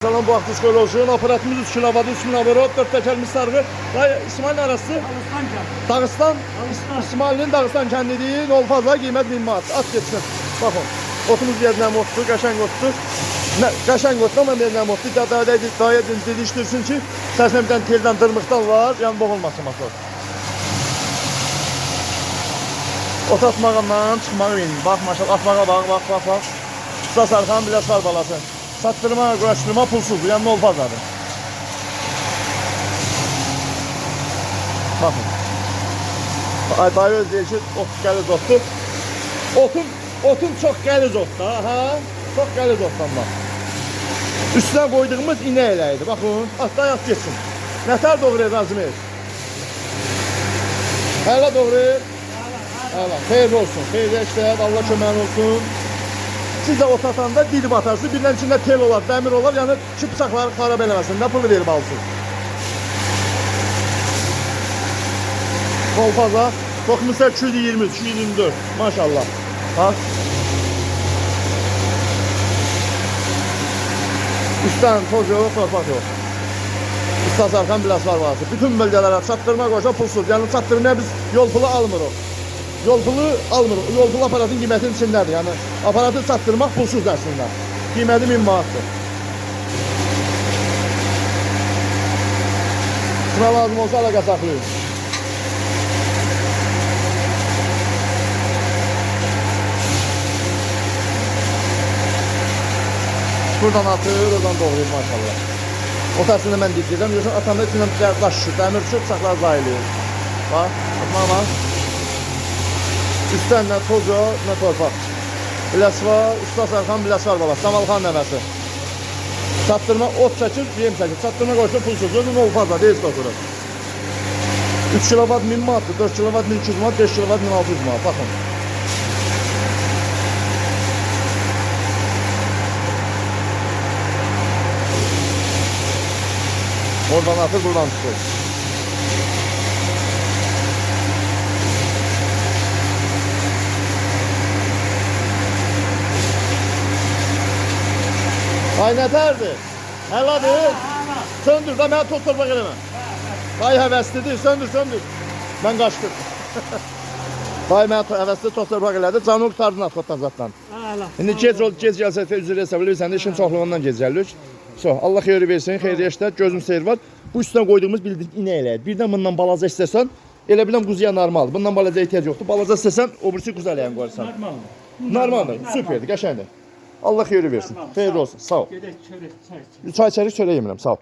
Salam bu hafta şöyle olsun. Aparatımız 3 kW, 3000 avarot, 4 tekerli sargı. İsmail'in arası? Dağıstan. İsmail'in Dağıstan kendi değil. Ol fazla kıymet 1000 manat. At geçsin. Bakın. Otumuz yerden ottu. Kaşang ottu. Kaşang ottu ama yerden ottu. Daha dediştirsin ki sesine bir tane telden dırmıktan var. Yani boğulmasın masal. Ot atmağından çıkmağı benim. Bak maşallah atmağa bak. Kısa sarkan bile sar balası. Sattırma, uğraştırma pulsuz. Yani ol pazarı. Bakın. Ay daha öz değil ki ot gəliz ottu. Otun çok gəliz ottu. Ha? Çok gəliz ottan bak. Üstüne koyduğumuz ineğleydi. Bakın. Hatta yat geçsin. Nətər doğru razımıyız? Hələ doğru. Hələ. Xeyirli olsun. Xeyirli işler. Allah köməyin olsun. Siz de ot atanda dil batarsınız. Birinin içinde tel olar, demir olar. Yani şu bıçakları xarab eləməsin. Ne pulu verib alsın. Kol fazla. Toxumuzda 220, 224. Maşallah. Ha? Üstten toz yok, torpak yok. Usta sarkan biraz var varsa. Bütün bölgelere çattırma koysa pulsuz. Yani çattırmaya biz yol pulu almırıq. Yol pulu aparatın qiymətinin içindədir. Yəni aparatı çatdırmaq pulsuz əslində. Qiyməti 1000 manatdır. Sıra lazım olsa əlaqə saxlayın. Buradan atır, oradan doğrayır maşallah. O tərsində mən deyəcəm. Yoxsa atanda içindən daş düşür, dəmir düşür, bıçaqlar zayılır. Bax, atma. Üstten ne toz yok, ne torpak. Biləs var, Usta Sarkan biləs var bala. Samalxan nəvəsi. Çatdırma ot çəkir, yem çəkir. Çatdırma qoysa pulsuz. Özün ol fazla, deyil oturur. 3 kW 1000 manatdır, 4 kW 1200 manat, 5 kW 1600 manat. Baxın. Oradan atır, buradan tutur. Ay nətərdir? Həladır. Söndür da mənə toz torpaq eləmə. Ay həvəslidir, söndür. Mən qaçdım. Ay mənə həvəsli toz torpaq elədi. Canı qurtardın atlatdan zatdan. İndi gec gəlsə üzr hesab edirsən də işin çoxluğundan gec gəlirik. Allah xeyir versin, xeyirli işlər, gözüm seyir var. Bu üstüne koyduğumuz bildik inəklər. Birdən bundan balaca istəsən, elə bilən quzuya normal. Bundan balaca ehtiyac yoxdur. Balaca istəsən, o birisi quzalıyam qoyarsan. Normaldır, süperdir, qəşəngdir. Allah xeyir versin. Xeyirli olsun. Sağ ol. Çay içərik, çörək yemirəm. Sağ ol.